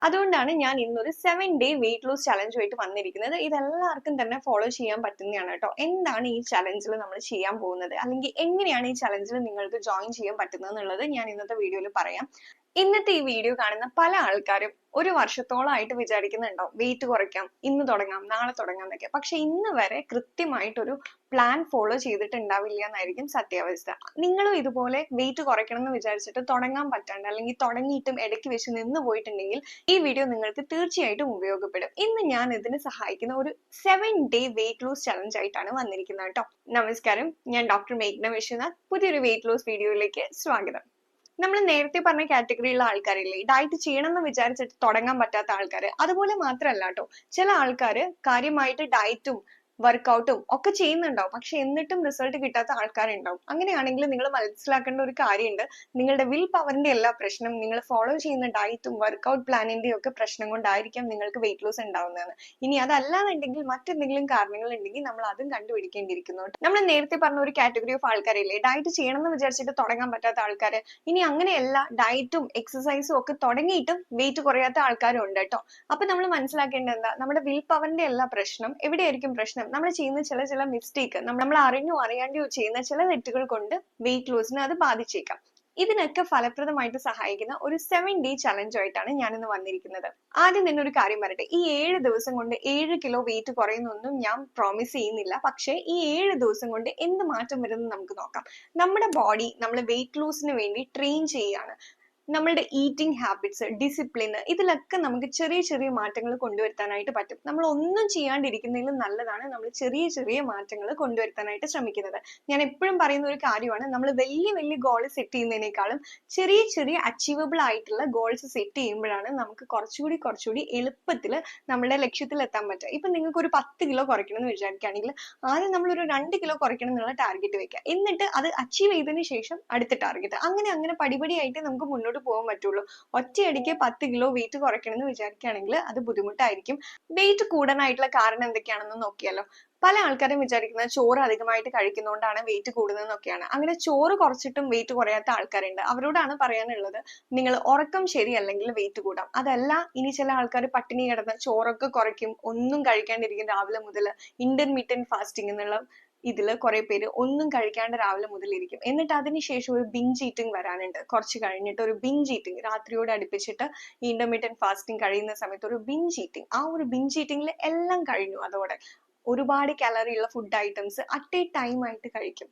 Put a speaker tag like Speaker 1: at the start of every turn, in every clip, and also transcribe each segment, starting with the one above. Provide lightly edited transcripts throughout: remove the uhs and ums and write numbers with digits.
Speaker 1: അതുകൊണ്ടാണ് ഞാൻ ഇന്നൊരു 7 ഡേ വെയിറ്റ് ലോസ് ചലഞ്ചുമായിട്ട് വന്നിരിക്കുന്നത്. ഇതെല്ലാവർക്കും തന്നെ ഫോളോ ചെയ്യാൻ പറ്റുന്നതാണ് കേട്ടോ. എന്താണ് ഈ ചലഞ്ചിൽ നമ്മൾ ചെയ്യാൻ പോകുന്നത്, അല്ലെങ്കിൽ എങ്ങനെയാണ് ഈ ചലഞ്ചിൽ നിങ്ങൾക്ക് ജോയിൻ ചെയ്യാൻ പറ്റുന്നത് എന്നുള്ളത് ഞാൻ ഇന്നത്തെ വീഡിയോയിൽ പറയാം. ഇന്നത്തെ ഈ വീഡിയോ കാണുന്ന പല ആൾക്കാരും ഒരു വർഷത്തോളമായിട്ട് വിചാരിക്കുന്നുണ്ടാവും വെയിറ്റ് കുറയ്ക്കാം, ഇന്ന് തുടങ്ങാം, നാളെ തുടങ്ങാം എന്നൊക്കെ. പക്ഷെ ഇന്ന് വരെ കൃത്യമായിട്ടൊരു പ്ലാൻ ഫോളോ ചെയ്തിട്ടുണ്ടാവില്ല എന്നായിരിക്കും സത്യാവസ്ഥ. നിങ്ങളും ഇതുപോലെ വെയിറ്റ് കുറയ്ക്കണം എന്ന് വിചാരിച്ചിട്ട് തുടങ്ങാൻ പറ്റാണ്ട്, അല്ലെങ്കിൽ തുടങ്ങിയിട്ടും ഇടയ്ക്ക് വെച്ച് നിന്ന് പോയിട്ടുണ്ടെങ്കിൽ ഈ വീഡിയോ നിങ്ങൾക്ക് തീർച്ചയായിട്ടും ഉപയോഗപ്പെടും. ഇന്ന് ഞാൻ ഇതിന് സഹായിക്കുന്ന ഒരു 7 ഡേ വെയിറ്റ് ലോസ് ചലഞ്ച് ആയിട്ടാണ് വന്നിരിക്കുന്നത് കേട്ടോ. നമസ്കാരം, ഞാൻ ഡോക്ടർ മേഘ്ന വിശ്വനാഥ്. പുതിയൊരു വെയിറ്റ് ലോസ് വീഡിയോയിലേക്ക് സ്വാഗതം. നമ്മൾ നേരത്തെ പറഞ്ഞ കാറ്റഗറിയിലുള്ള ആൾക്കാരില്ലേ, ഡയറ്റ് ചെയ്യണം എന്ന് വിചാരിച്ചിട്ട് തുടങ്ങാൻ പറ്റാത്ത ആൾക്കാർ. അതുപോലെ മാത്രമല്ല കേട്ടോ, ചില ആൾക്കാര് കാര്യമായിട്ട് ഡയറ്റും വർക്കൗട്ടും ഒക്കെ ചെയ്യുന്നുണ്ടാവും, പക്ഷെ എന്നിട്ടും റിസൾട്ട് കിട്ടാത്ത ആൾക്കാരുണ്ടാവും. അങ്ങനെയാണെങ്കിൽ നിങ്ങൾ മനസ്സിലാക്കേണ്ട ഒരു കാര്യമുണ്ട്, നിങ്ങളുടെ വിൽ പവറിന്റെ എല്ലാ പ്രശ്നം നിങ്ങൾ ഫോളോ ചെയ്യുന്ന ഡയറ്റും വർക്കൗട്ട് പ്ലാനിന്റെയും ഒക്കെ പ്രശ്നം കൊണ്ടായിരിക്കാം നിങ്ങൾക്ക് വെയിറ്റ് ലോസ് ഉണ്ടാവുന്നതെന്ന്. ഇനി അതല്ലാന്നുണ്ടെങ്കിൽ മറ്റെന്തെങ്കിലും കാരണങ്ങൾ ഉണ്ടെങ്കിൽ നമ്മൾ അതും കണ്ടുപിടിക്കേണ്ടിയിരിക്കുന്നു. നമ്മൾ നേരത്തെ പറഞ്ഞ ഒരു കാറ്റഗറി ഓഫ് ആൾക്കാരില്ലേ, ഡയറ്റ് ചെയ്യണം എന്ന് വിചാരിച്ചിട്ട് തുടങ്ങാൻ പറ്റാത്ത ആൾക്കാര്. ഇനി അങ്ങനെയല്ല, ഡയറ്റും എക്സസൈസും ഒക്കെ തുടങ്ങിയിട്ടും വെയിറ്റ് കുറയാത്ത ആൾക്കാരും ഉണ്ട് കേട്ടോ. അപ്പൊ നമ്മൾ മനസ്സിലാക്കേണ്ടത് എന്താ, നമ്മുടെ വിൽ പവറിന്റെ എല്ലാ പ്രശ്നം എവിടെയായിരിക്കും പ്രശ്നം, നമ്മൾ ചെയ്യുന്ന ചില മിസ്റ്റേക്ക്, നമ്മൾ അറിഞ്ഞോ അറിയാണ്ടോ ചെയ്യുന്ന ചില തെറ്റുകൾ കൊണ്ട് വെയിറ്റ് ലോസിനെ അത് ബാധിച്ചേക്കാം. ഇതിനൊക്കെ ഫലപ്രദമായിട്ട് സഹായിക്കുന്ന ഒരു 7 ഡേ ചലഞ്ചുമായിട്ടാണ് ഞാനിന്ന് വന്നിരിക്കുന്നത്. ആദ്യം തന്നെ ഒരു കാര്യം പറയട്ടെ, ഈ 7 ദിവസം കൊണ്ട് 7 കിലോ വെയിറ്റ് കുറയുന്നൊന്നും ഞാൻ പ്രോമിസ് ചെയ്യുന്നില്ല. പക്ഷേ ഈ 7 ദിവസം കൊണ്ട് എന്ത് മാറ്റം വരുമെന്ന് നമുക്ക് നോക്കാം. നമ്മുടെ ബോഡി നമ്മൾ വെയിറ്റ് ലോസിന് വേണ്ടി ട്രെയിൻ ചെയ്യാണ്. നമ്മളുടെ ഈറ്റിംഗ് ഹാബിറ്റ്സ്, ഡിസിപ്ലിൻ, ഇതിലൊക്കെ നമുക്ക് ചെറിയ ചെറിയ മാറ്റങ്ങൾ കൊണ്ടുവരുത്താനായിട്ട് പറ്റും. നമ്മൾ ഒന്നും ചെയ്യാണ്ടിരിക്കുന്നതിലും നല്ലതാണ് നമ്മൾ ചെറിയ ചെറിയ മാറ്റങ്ങൾ കൊണ്ടുവരുത്താനായിട്ട് ശ്രമിക്കുന്നത്. ഞാൻ എപ്പോഴും പറയുന്ന ഒരു കാര്യമാണ്, നമ്മൾ വലിയ വലിയ ഗോൾ സെറ്റ് ചെയ്യുന്നതിനേക്കാളും ചെറിയ ചെറിയ അച്ചീവബിൾ ആയിട്ടുള്ള ഗോൾസ് സെറ്റ് ചെയ്യുമ്പോഴാണ് നമുക്ക് കുറച്ചുകൂടി എളുപ്പത്തിൽ നമ്മുടെ ലക്ഷ്യത്തിൽ എത്താൻ പറ്റുക. ഇപ്പൊ നിങ്ങൾക്ക് ഒരു 10 കിലോ കുറയ്ക്കണം എന്ന് വിചാരിക്കുകയാണെങ്കിൽ ആദ്യം നമ്മൾ ഒരു 2 കിലോ കുറയ്ക്കണം എന്നുള്ള ടാർഗറ്റ് വെക്കുക. എന്നിട്ട് അത് അച്ചീവ് ചെയ്തതിന് ശേഷം അടുത്ത ടാർഗറ്റ്, അങ്ങനെ പടിപടിയായിട്ട് നമുക്ക് മുന്നോട്ട് പോകാൻ പറ്റുള്ളൂ. ഒറ്റയടിക്ക് 10 കിലോ വെയിറ്റ് കുറയ്ക്കണം എന്ന് വിചാരിക്കുകയാണെങ്കിൽ അത് ബുദ്ധിമുട്ടായിരിക്കും. വെയിറ്റ് കൂടാനായിട്ടുള്ള കാരണം എന്തൊക്കെയാണെന്ന് നോക്കിയാലോ. പല ആൾക്കാരും വിചാരിക്കുന്നത് ചോറ് അധികമായിട്ട് കഴിക്കുന്നതുകൊണ്ടാണ് വെയിറ്റ് കൂടുന്നതെന്നൊക്കെയാണ്. അങ്ങനെ ചോറ് കുറച്ചിട്ടും വെയിറ്റ് കുറയാത്ത ആൾക്കാരുണ്ട്. അവരോടാണ് പറയാനുള്ളത്, നിങ്ങൾ ഉറക്കം ശരിയല്ലെങ്കിൽ വെയിറ്റ് കൂടാം. അതല്ല, ഇനി ചില ആൾക്കാർ പട്ടിണി കിടന്ന് ചോറൊക്കെ കുറയ്ക്കും, ഒന്നും കഴിക്കാണ്ടിരിക്കും രാവിലെ മുതൽ. ഇന്റർമീഡിയന്റ് ഫാസ്റ്റിംഗ് എന്നുള്ള ഇതില് കുറെ പേര് ഒന്നും കഴിക്കാണ്ട് രാവിലെ മുതൽ ഇരിക്കും. എന്നിട്ട് അതിനുശേഷം ഒരു ബിഞ്ച് ഈറ്റിംഗ് വരാനുണ്ട്. കുറച്ച് കഴിഞ്ഞിട്ട് ഒരു ബിഞ്ച് ഈറ്റിംഗ്, രാത്രിയോട് അടുപ്പിച്ചിട്ട് ഇന്റർമീഡിയന്റ് ഫാസ്റ്റിംഗ് കഴിയുന്ന സമയത്ത് ഒരു ബിഞ്ച് ഈറ്റിംഗ്. ആ ഒരു ബിഞ്ച് ഈറ്റിംഗിൽ എല്ലാം കഴിഞ്ഞു, അതോടെ ഒരുപാട് കാലറി ഉള്ള food items at A time ആയിട്ട് കഴിക്കും.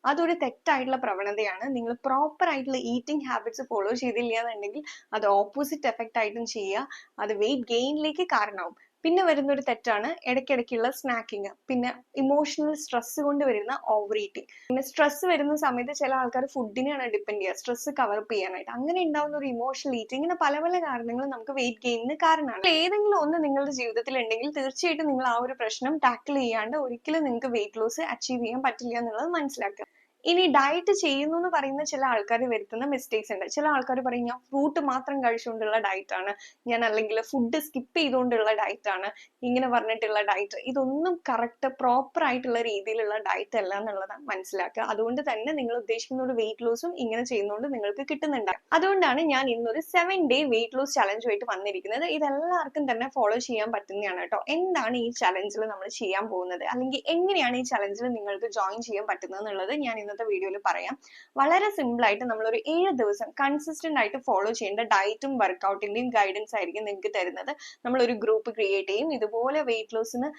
Speaker 1: അതൊരു തെറ്റായിട്ടുള്ള പ്രവണതയാണ്. നിങ്ങൾ പ്രോപ്പർ ആയിട്ടുള്ള ഈറ്റിംഗ് ഹാബിറ്റ്സ് ഫോളോ ചെയ്തില്ല എന്നുണ്ടെങ്കിൽ അത് ഓപ്പോസിറ്റ് എഫക്റ്റ് ആയിട്ടും ചെയ്യുക, അത് വെയിറ്റ് ഗെയിനിലേക്ക് കാരണമാവും. പിന്നെ വരുന്ന ഒരു തെറ്റാണ് ഇടയ്ക്കിടയ്ക്കുള്ള സ്നാക്കിങ്. പിന്നെ ഇമോഷണൽ സ്ട്രെസ് കൊണ്ട് വരുന്ന ഓവർ ഈറ്റിംഗ്. പിന്നെ സ്ട്രെസ് വരുന്ന സമയത്ത് ചില ആൾക്കാർ ഫുഡിനെയാണ് ഡിപ്പെൻഡ് ചെയ്യുക സ്ട്രെസ് കവറപ്പ് ചെയ്യാനായിട്ട്. അങ്ങനെ ഉണ്ടാവുന്ന ഒരു ഇമോഷണൽ ഈറ്റിംഗ്, ഇങ്ങനെ പല പല കാരണങ്ങളും നമുക്ക് വെയിറ്റ് ഗെയിനിന് കാരണമാണ്. ഏതെങ്കിലും ഒന്ന് നിങ്ങളുടെ ജീവിതത്തിൽ ഉണ്ടെങ്കിൽ തീർച്ചയായിട്ടും നിങ്ങൾ ആ ഒരു പ്രശ്നം ടാക്കിൾ ചെയ്യാണ്ട് ഒരിക്കലും നിങ്ങൾക്ക് വെയിറ്റ് ലോസ് അച്ചീവ് ചെയ്യാൻ പറ്റില്ല എന്നുള്ളത് മനസ്സിലാക്കുക. ഇനി ഡയറ്റ് ചെയ്യുന്നു എന്ന് പറയുന്ന ചില ആൾക്കാർ വരുത്തുന്ന മിസ്റ്റേക്സ് ഉണ്ട്. ചില ആൾക്കാർ പറയും, ഞാൻ ഫ്രൂട്ട് മാത്രം കഴിച്ചുകൊണ്ടുള്ള ഡയറ്റ് ആണ്, ഞാൻ അല്ലെങ്കിൽ ഫുഡ് സ്കിപ്പ് ചെയ്തുകൊണ്ടുള്ള ഡയറ്റ് ആണ്, ഇങ്ങനെ പറഞ്ഞിട്ടുള്ള ഡയറ്റ്. ഇതൊന്നും കറക്റ്റ് പ്രോപ്പർ ആയിട്ടുള്ള രീതിയിലുള്ള ഡയറ്റ് അല്ല എന്നുള്ളത് മനസ്സിലാക്കുക. അതുകൊണ്ട് തന്നെ നിങ്ങൾ ഉദ്ദേശിക്കുന്ന ഒരു വെയിറ്റ് ലോസും ഇങ്ങനെ ചെയ്യുന്നതുകൊണ്ട് നിങ്ങൾക്ക് കിട്ടുന്നുണ്ട്. അതുകൊണ്ടാണ് ഞാൻ ഇന്നൊരു 7 ഡേ വെയിറ്റ് ലോസ് ചലഞ്ചുമായിട്ട് വന്നിരിക്കുന്നത്. ഇതെല്ലാവർക്കും തന്നെ ഫോളോ ചെയ്യാൻ പറ്റുന്നതാണ് കേട്ടോ. എന്താണ് ഈ ചലഞ്ചിൽ നമ്മൾ ചെയ്യാൻ പോകുന്നത്, അല്ലെങ്കിൽ എങ്ങനെയാണ് ഈ ചലഞ്ചിൽ നിങ്ങൾക്ക് ജോയിൻ ചെയ്യാൻ പറ്റുന്നത് എന്നുള്ളത് ഞാൻ ഇന്നത്തെ വീഡിയോയിൽ പറയാം. വളരെ സിമ്പിൾ ആയിട്ട് നമ്മൾ ഒരു 7 ദിവസം കൺസിസ്റ്റന്റ് ആയിട്ട് ഫോളോ ചെയ്യേണ്ട ഡയറ്റും വർക്കൗട്ടിന്റെയും ഗൈഡൻസ് ആയിരിക്കും നിങ്ങൾക്ക് തരുന്നത്. നമ്മൾ ഒരു ഗ്രൂപ്പ് ക്രിയേറ്റ് ചെയ്യും. ഇതുപോലെ വെയിറ്റ് ലോസിന്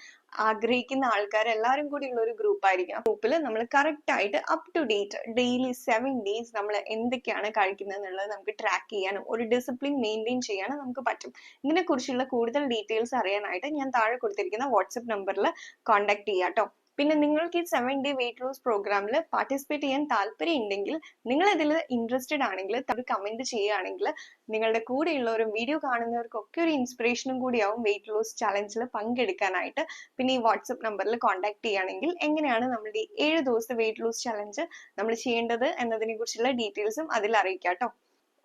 Speaker 1: ആഗ്രഹിക്കുന്ന ആൾക്കാർ എല്ലാവരും കൂടി ഉള്ള ഒരു ഗ്രൂപ്പ് ആയിരിക്കും. ആ ഗ്രൂപ്പിൽ നമ്മൾ കറക്റ്റ് ആയിട്ട് up to date daily 7 days നമ്മൾ എന്തൊക്കെയാണ് കഴിക്കുന്നത് എന്നുള്ളത് നമുക്ക് ട്രാക്ക് ചെയ്യാനും ഒരു ഡിസിപ്ലിൻ മെയിൻറ്റെയിൻ ചെയ്യാനും നമുക്ക് പറ്റും. ഇതിനെക്കുറിച്ചുള്ള കൂടുതൽ ഡീറ്റെയിൽസ് അറിയാനായിട്ട് ഞാൻ താഴെ കൊടുത്തിരിക്കുന്ന വാട്സപ്പ് നമ്പറിൽ കോൺടാക്ട് ചെയ്യാം കേട്ടോ. പിന്നെ നിങ്ങൾക്ക് ഈ 7 ഡേ വെയിറ്റ് ലോസ് പ്രോഗ്രാമിൽ പാർട്ടിസിപ്പേറ്റ് ചെയ്യാൻ താല്പര്യം ഉണ്ടെങ്കിൽ, നിങ്ങൾ ഇതിൽ ഇൻട്രസ്റ്റഡ് ആണെങ്കിൽ ഒരു കമന്റ് ചെയ്യുകയാണെങ്കിൽ നിങ്ങളുടെ കൂടെയുള്ളവരും വീഡിയോ കാണുന്നവർക്കൊക്കെ ഒരു ഇൻസ്പിറേഷനും കൂടിയാവും വെയിറ്റ് ലോസ് ചലഞ്ചിൽ പങ്കെടുക്കാനായിട്ട്. പിന്നെ ഈ വാട്സപ്പ് നമ്പറിൽ കോൺടാക്ട് ചെയ്യുകയാണെങ്കിൽ എങ്ങനെയാണ് നമ്മുടെ ഈ 7 ദിവസത്തെ വെയിറ്റ് ലോസ് ചലഞ്ച് നമ്മൾ ചെയ്യേണ്ടത് എന്നതിനെ കുറിച്ചുള്ള ഡീറ്റെയിൽസും അതിൽ അറിയിക്കാം കേട്ടോ.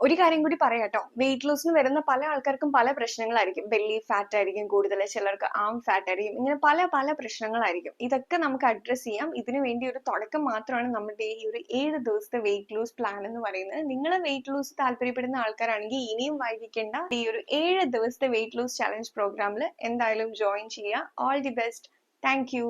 Speaker 1: ഒരു കാര്യം കൂടി പറയാട്ടോ, വെയിറ്റ് ലോസിന് വരുന്ന പല ആൾക്കാർക്കും പല പ്രശ്നങ്ങളായിരിക്കും. ബെല്ലി ഫാറ്റ് ആയിരിക്കും കൂടുതൽ, ചിലർക്ക് ആം ഫാറ്റ് ആയിരിക്കും, ഇങ്ങനെ പല പല പ്രശ്നങ്ങളായിരിക്കും. ഇതൊക്കെ നമുക്ക് അഡ്രസ് ചെയ്യാം. ഇതിനു വേണ്ടി ഒരു തുടക്കം മാത്രമാണ് നമ്മുടെ ഈ ഒരു 7 ദിവസത്തെ വെയിറ്റ് ലൂസ് പ്ലാൻ എന്ന് പറയുന്നത്. നിങ്ങൾ വെയിറ്റ് ലൂസ് താല്പര്യപ്പെടുന്ന ആൾക്കാരാണെങ്കിൽ ഇനിയും വൈകിക്കേണ്ട, ഈ ഒരു 7 ദിവസത്തെ വെയിറ്റ് ലൂസ് ചലഞ്ച് പ്രോഗ്രാമിൽ എന്തായാലും ജോയിൻ ചെയ്യുക. All the best. Thank you.